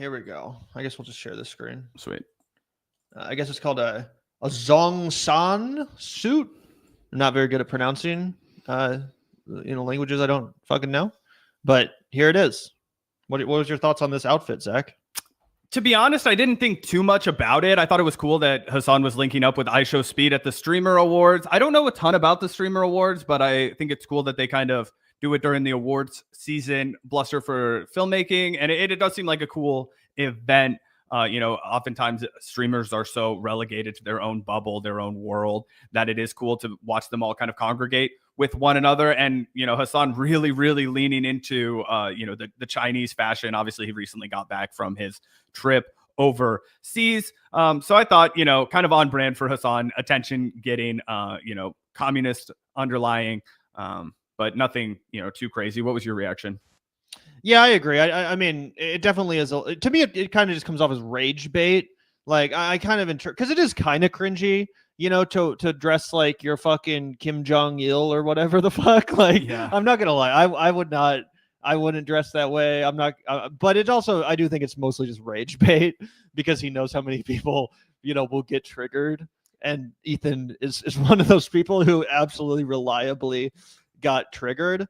here we go. I guess we'll just share this screen. Sweet. I guess it's called a Zongsan suit. I'm not very good at pronouncing, languages I don't fucking know. But here it is. What was your thoughts on this outfit, Zach? To be honest, I didn't think too much about it. I thought it was cool that Hasan was linking up with iShowSpeed at the Streamer Awards. I don't know a ton about the Streamer Awards, but I think it's cool that they kind of do it during the awards season, bluster for filmmaking. And it does seem like a cool event. Oftentimes streamers are so relegated to their own bubble, their own world, that it is cool to watch them all kind of congregate with one another. And, Hasan really, really leaning into, the Chinese fashion. Obviously, he recently got back from his trip overseas. So I thought, kind of on brand for Hasan, attention getting, communist underlying, but nothing, too crazy. What was your reaction? Yeah, I agree. I mean, it definitely is. To me, it kind of just comes off as rage bait. Like, I kind of because it is kind of cringy, to dress like you're fucking Kim Jong-il or whatever the fuck. Like, yeah. I'm not gonna lie, I wouldn't dress that way. I'm not. But it also, I do think it's mostly just rage bait because he knows how many people, will get triggered, and Ethan is one of those people who absolutely reliably got triggered.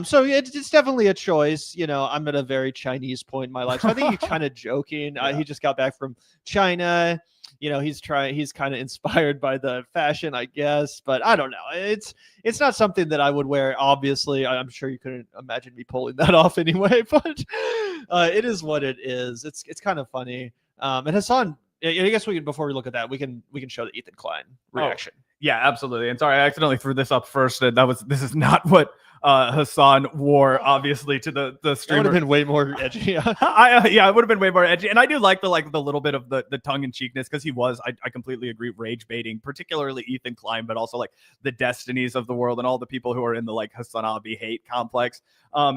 So it's definitely a choice. I'm at a very Chinese point in my life. So I think he's kind of joking. Yeah. He just got back from China. He's kind of inspired by the fashion, I guess. But I don't know. It's not something that I would wear. Obviously, I'm sure you couldn't imagine me pulling that off anyway. But it is what it is. It's kind of funny. And Hasan, I guess before we look at that, we can show the Ethan Klein reaction. Oh, yeah, absolutely. And sorry, I accidentally threw this up first. This is not what Hasan wore, obviously, to the streamer. It would have been way more edgy. It would have been way more edgy. And I do like the little bit of the tongue in cheekness, because he was, I completely agree, rage baiting, particularly Ethan Klein, but also like the destinies of the world and all the people who are in the like Hasanabi hate complex.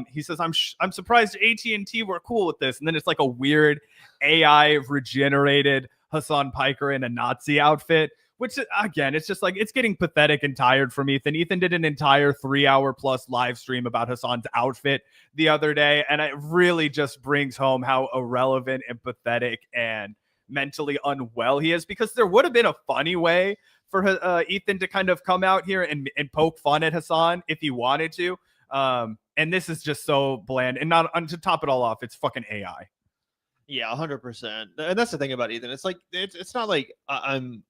He says, I'm surprised AT&T were cool with this. And then it's like a weird AI regenerated Hasan Piker in a Nazi outfit, which, again, it's just like, it's getting pathetic and tired from Ethan. Ethan did an entire 3-hour plus live stream about Hasan's outfit the other day, and it really just brings home how irrelevant and pathetic and mentally unwell he is, because there would have been a funny way for Ethan to kind of come out here and poke fun at Hasan if he wanted to. And this is just so bland. And to top it all off, it's fucking AI. Yeah, 100%. And that's the thing about Ethan. It's like, it's not like I'm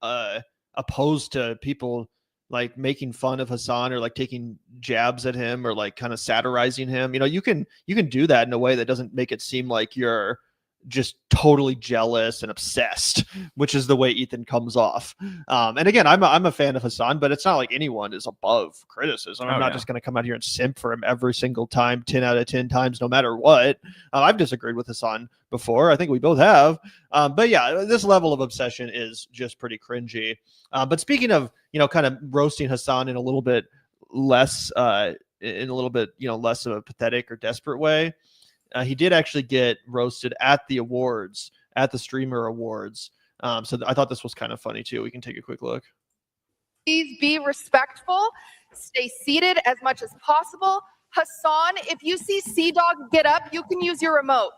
opposed to people like making fun of Hasan or like taking jabs at him or like kind of satirizing him. You can do that in a way that doesn't make it seem like you're just totally jealous and obsessed, which is the way Ethan comes off. And again, I'm a fan of Hasan, but it's not like anyone is above criticism. I'm not just going to come out here and simp for him every single time, 10 out of 10 times, no matter what. I've disagreed with Hasan before. I think we both have. But yeah, this level of obsession is just pretty cringy. But speaking of, kind of roasting Hasan in a little bit less, less of a pathetic or desperate way, he did actually get roasted at the awards, at the Streamer Awards. So I thought this was kind of funny too. We can take a quick look. Please be respectful. Stay seated as much as possible. Hasan, if you see Sea-Dog get up, you can use your remote.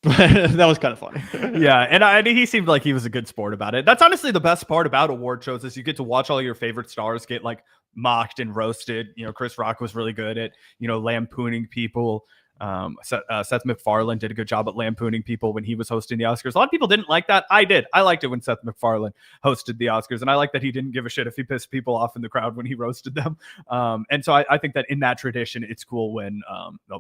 That was kind of funny. Yeah, and he seemed like he was a good sport about it. That's honestly the best part about award shows, is you get to watch all your favorite stars get like mocked and roasted. Chris Rock was really good at lampooning people. Seth MacFarlane did a good job at lampooning people when he was hosting the Oscars. A lot of people didn't like that. I did. I liked it when Seth MacFarlane hosted the Oscars, and I like that he didn't give a shit if he pissed people off in the crowd when he roasted them. And so I think that in that tradition, it's cool when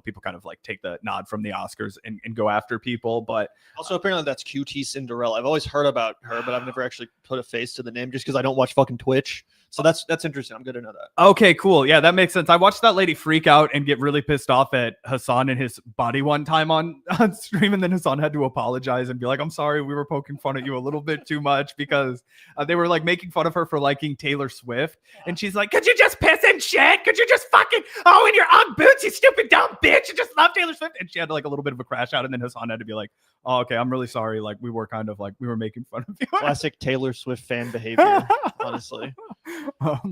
people kind of like take the nod from the Oscars and go after people. But also apparently that's QT Cinderella. I've always heard about her, but I've never actually put a face to the name just because I don't watch fucking Twitch. So that's interesting. I'm good to know that. Okay, cool. Yeah, that makes sense. I watched that lady freak out and get really pissed off at Hasan and his body one time on stream, and then Hasan had to apologize and be like, I'm sorry, we were poking fun at you a little bit too much, because they were like making fun of her for liking Taylor Swift. And she's like, could you just piss and shit? Could you just fucking, in your Ugg boots, you stupid dumb bitch, you just love Taylor Swift? And she had like a little bit of a crash out, and then Hasan had to be like, Oh, okay. I'm really sorry. Like we were kind of like we were making fun of you. Classic Taylor Swift fan behavior, honestly.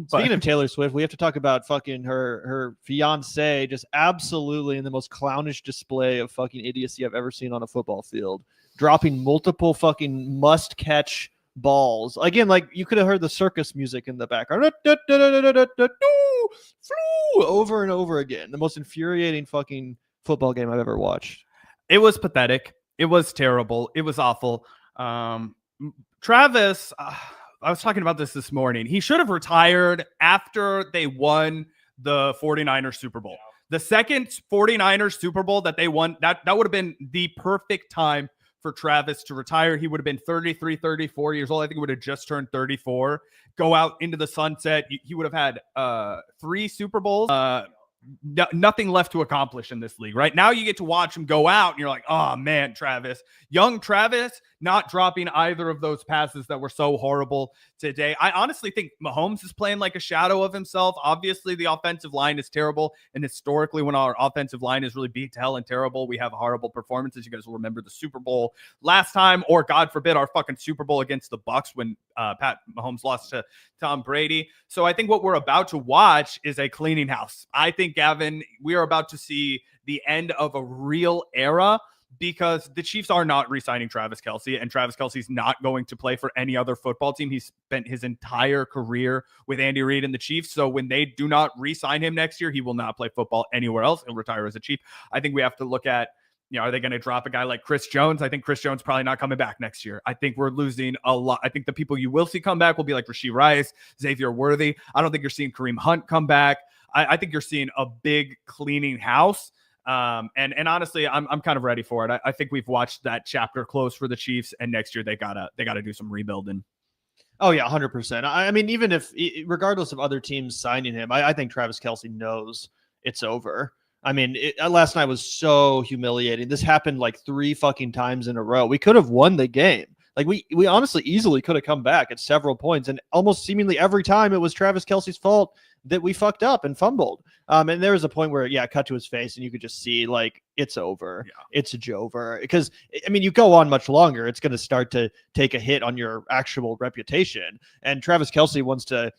Speaking of Taylor Swift, we have to talk about fucking her fiance, just absolutely in the most clownish display of fucking idiocy I've ever seen on a football field, dropping multiple fucking must-catch balls. Again, like you could have heard the circus music in the background. Over and over again. The most infuriating fucking football game I've ever watched. It was pathetic. It was terrible. It was awful. Travis, I was talking about this morning. He should have retired after they won the 49ers Super Bowl. The second 49ers Super Bowl that they won, that would have been the perfect time for Travis to retire. He would have been 33, 34 years old. I think he would have just turned 34. Go out into the sunset. He would have had 3 Super Bowls. Nothing left to accomplish in this league. Right now, you get to watch him go out, and you're like, oh man, Travis, young Travis, not dropping either of those passes that were so horrible today. I honestly think Mahomes is playing like a shadow of himself. Obviously, the offensive line is terrible, and historically, when our offensive line is really beat to hell and terrible, we have horrible performances. You guys will remember the Super Bowl last time, or God forbid, our fucking Super Bowl against the Bucs when Pat Mahomes lost to Tom Brady. So I think what we're about to watch is a cleaning house. I think, Gavin, we are about to see the end of a real era, because the Chiefs are not re-signing Travis Kelce, and Travis Kelce's not going to play for any other football team. He's spent his entire career with Andy Reid and the Chiefs. So when they do not re-sign him next year, he will not play football anywhere else. He'll retire as a Chief. I think we have to look at, are they going to drop a guy like Chris Jones? I think Chris Jones probably not coming back next year. I think we're losing a lot. I think the people you will see come back will be like Rashee Rice, Xavier Worthy. I don't think you're seeing Kareem Hunt come back. I think you're seeing a big cleaning house. And honestly, I'm kind of ready for it. I think we've watched that chapter close for the Chiefs, and next year they gotta do some rebuilding. Oh yeah, 100%. I mean, even if regardless of other teams signing him, I think Travis Kelce knows it's over. I mean, last night was so humiliating. This happened like 3 fucking times in a row. We could have won the game. Like we honestly easily could have come back at several points, and almost seemingly every time it was Travis Kelce's fault that we fucked up and fumbled. And there was a point where, cut to his face, and you could just see like it's over. Yeah. It's a Jover. Because I mean, you go on much longer, it's going to start to take a hit on your actual reputation. And Travis Kelce wants to,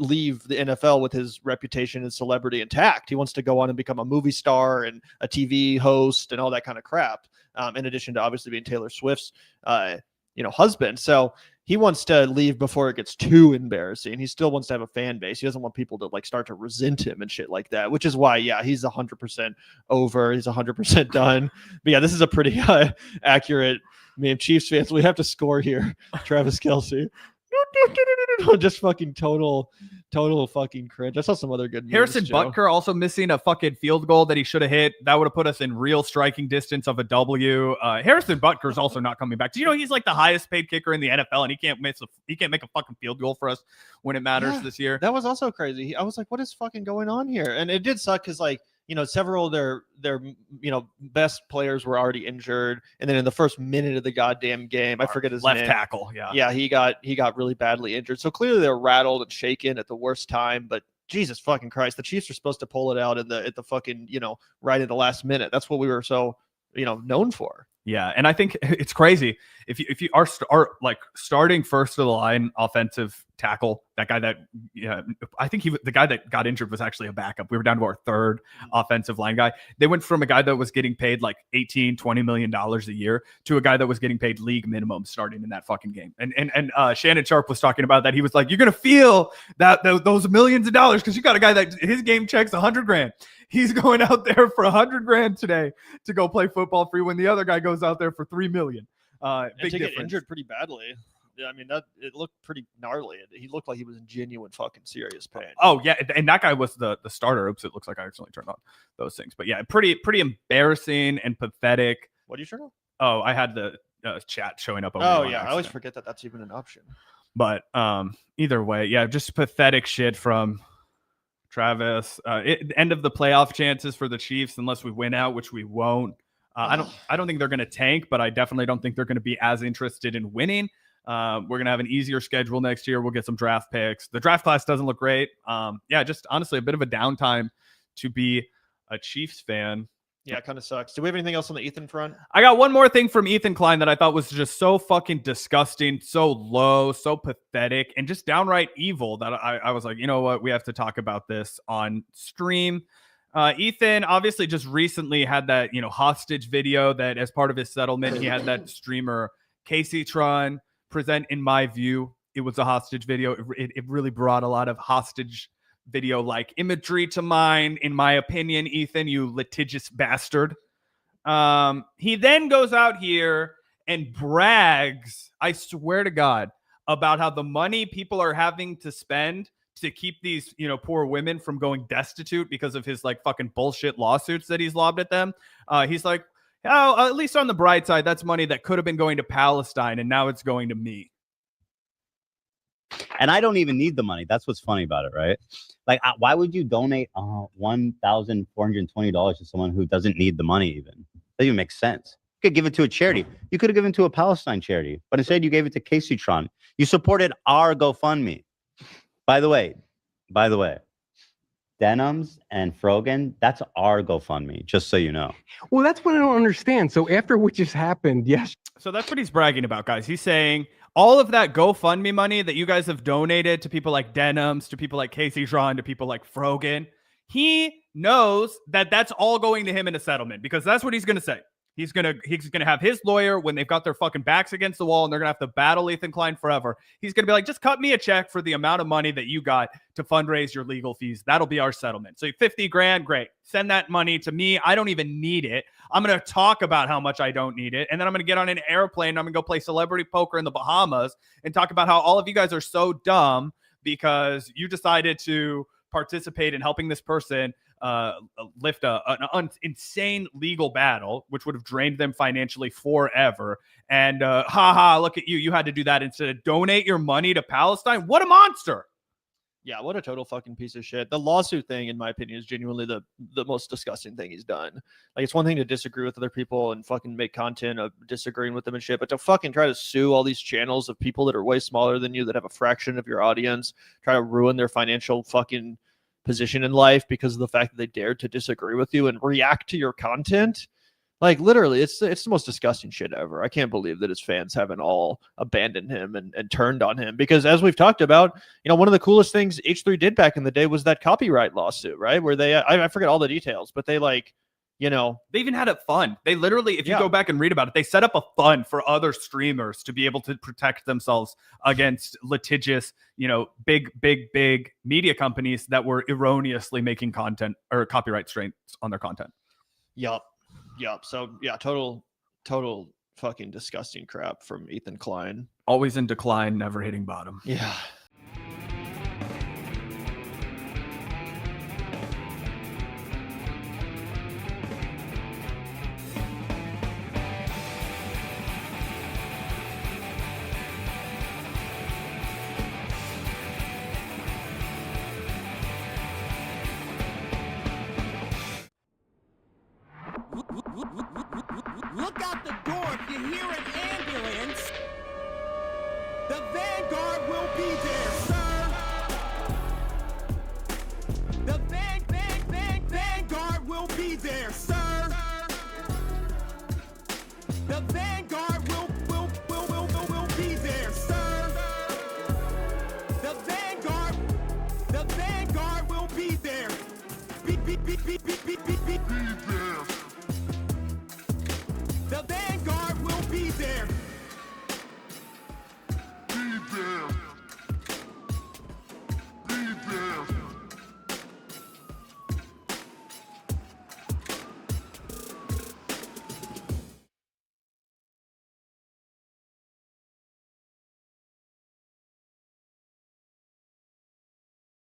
leave the NFL with his reputation and celebrity intact. He wants to go on and become a movie star and a TV host and all that kind of crap. In addition to obviously being Taylor Swift's, husband. So he wants to leave before it gets too embarrassing. He still wants to have a fan base. He doesn't want people to like start to resent him and shit like that, which is why, he's 100% over. He's 100% done. But yeah, this is a pretty accurate. I mean, Chiefs fans, we have to score here. Travis Kelce. Just fucking total fucking cringe. I saw some other good memes, Harrison Joe. Butker also missing a fucking field goal that he should have hit. That would have put us in real striking distance of a W. Harrison Butker is also not coming back. Do you know he's like the highest paid kicker in the NFL, and he can't make a fucking field goal for us when it matters this year? That was also crazy. I was like, what is fucking going on here? And it did suck because like, several of their best players were already injured, and then in the first minute of the goddamn game, I forget his left name. tackle. Yeah, he got really badly injured. So clearly they're rattled and shaken at the worst time. But Jesus fucking Christ, the Chiefs are supposed to pull it out at the fucking right at the last minute. That's what we were so known for. Yeah, and I think it's crazy if you are like starting first of the line offensive tackle, that guy that I think the guy that got injured was actually a backup. We were down to our third offensive line guy. They went from a guy that was getting paid like $18-20 million a year to a guy that was getting paid league minimum starting in that fucking game. And Shannon Sharp was talking about that. He was like, you're gonna feel that those millions of dollars because you got a guy that his game checks $100,000. He's going out there for $100,000 today to go play football for you when the other guy goes out there for $3 million. Big to difference. Get injured pretty badly. Yeah, I mean, it looked pretty gnarly. He looked like he was in genuine fucking serious pain. Oh yeah, and that guy was the starter. Oops, it looks like I accidentally turned on those things. But yeah, pretty embarrassing and pathetic. What do you turn on? Oh, I had the chat showing up. Oh yeah, I always forget that that's even an option. But either way, yeah, just pathetic shit from Travis. End of the playoff chances for the Chiefs unless we win out, which we won't. I don't think they're going to tank, but I definitely don't think they're going to be as interested in winning. We're going to have an easier schedule next year. We'll get some draft picks. The draft class doesn't look great. Just honestly a bit of a downtime to be a Chiefs fan. Yeah, it kind of sucks. Do we have anything else on the Ethan front? I got one more thing from Ethan Klein that I thought was just so fucking disgusting, so low, so pathetic, and just downright evil that I was like, you know what? We have to talk about this on stream. Ethan obviously just recently had that, hostage video that as part of his settlement, he had that streamer Kelce Tron present. In my view, it was a hostage video. It really brought a lot of hostage video like imagery to mind. In my opinion, Ethan, you litigious bastard. He then goes out here and brags, I swear to God, about how the money people are having to spend to keep these, poor women from going destitute because of his like fucking bullshit lawsuits that he's lobbed at them. He's like, oh, at least on the bright side, that's money that could have been going to Palestine and now it's going to me. And I don't even need the money. That's what's funny about it, right? Like, why would you donate $1,420 to someone who doesn't need the money even? That even makes sense. You could give it to a charity. You could have given it to a Palestine charity. But instead, you gave it to Kelce Tron. You supported our GoFundMe. By the way, Denims and Frogan, that's our GoFundMe, just so you know. Well, that's what I don't understand. So after what just happened, yes. So that's what he's bragging about, guys. He's saying all of that GoFundMe money that you guys have donated to people like Denims, to people like Kelce Tron, to people like Frogan, he knows that that's all going to him in a settlement because that's what he's going to say. He's gonna have his lawyer when they've got their fucking backs against the wall and they're gonna have to battle Ethan Klein forever. He's gonna be like, just cut me a check for the amount of money that you got to fundraise your legal fees. That'll be our settlement. So 50 grand, great. Send that money to me. I don't even need it. I'm gonna talk about how much I don't need it, and then I'm gonna get on an airplane. And I'm gonna go play celebrity poker in the Bahamas and talk about how all of you guys are so dumb because you decided to participate in helping this person lift an insane legal battle, which would have drained them financially forever. And look at you. You had to do that instead of donate your money to Palestine. What a monster. Yeah, what a total fucking piece of shit. The lawsuit thing, in my opinion, is genuinely the most disgusting thing he's done. Like, it's one thing to disagree with other people and fucking make content of disagreeing with them and shit, but to fucking try to sue all these channels of people that are way smaller than you, that have a fraction of your audience, try to ruin their financial fucking position in life because of the fact that they dared to disagree with you and react to your content. Like, literally, it's the most disgusting shit ever. I can't believe that his fans haven't all abandoned him and turned on him, because as we've talked about, one of the coolest things H3 did back in the day was that copyright lawsuit, right? Where they, I forget all the details, but they they even had a fund. They literally, if you go back and read about it, they set up a fund for other streamers to be able to protect themselves against litigious, big media companies that were erroneously making content or copyright strikes on their content. Yup. So yeah, total fucking disgusting crap from Ethan Klein. Always in decline, never hitting bottom. Yeah. Look out the door if you hear an ambulance. The Vanguard will be there, sir. The Vanguard will be there, sir. The Vanguard will be there, sir. The Vanguard will be there. Be there.